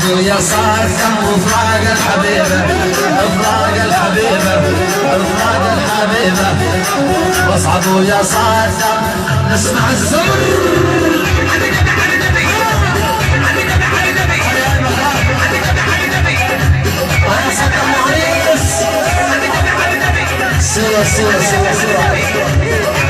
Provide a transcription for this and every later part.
ويا صدام وفراق الحبيبة فراق الحبيبة فراق الحبيبة واصعد ويا صدام نسمع الزمر سوا سوا سوا سوا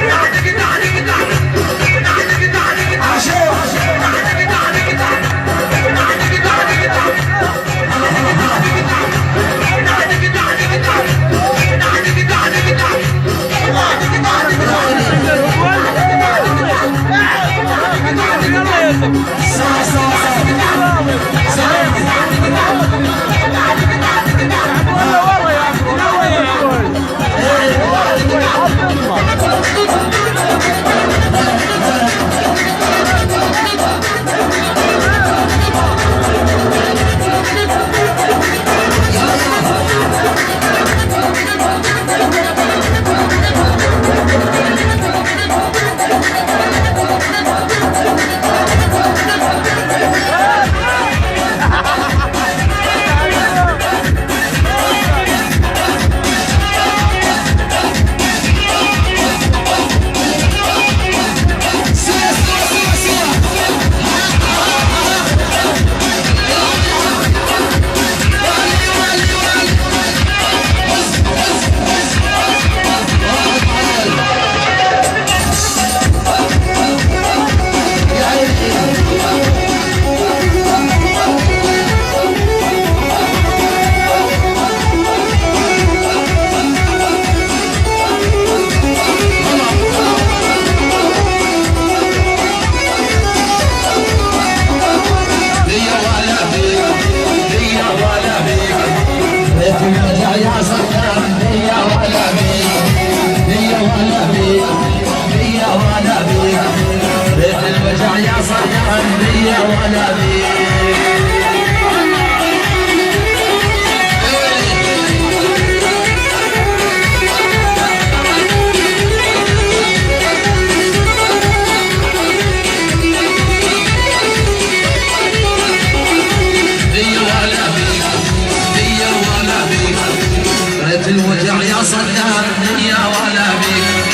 الوجع يا صدام دنيا ولا بيك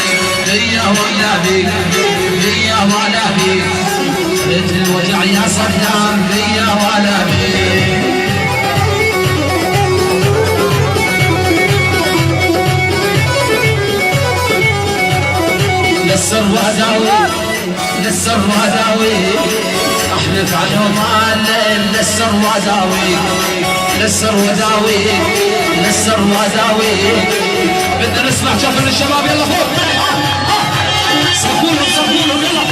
دنيا ولا بيك دنيا ولا بيك ريت الوجع يا صدام دنيا ولا بيك للسر وداوي للسر وداوي احلف عنهم الليل للسر وداوي للسر وداوي للسر وداوي بدنا نسمع شوف الشباب يلا فوق صفولهم صفولهم يلا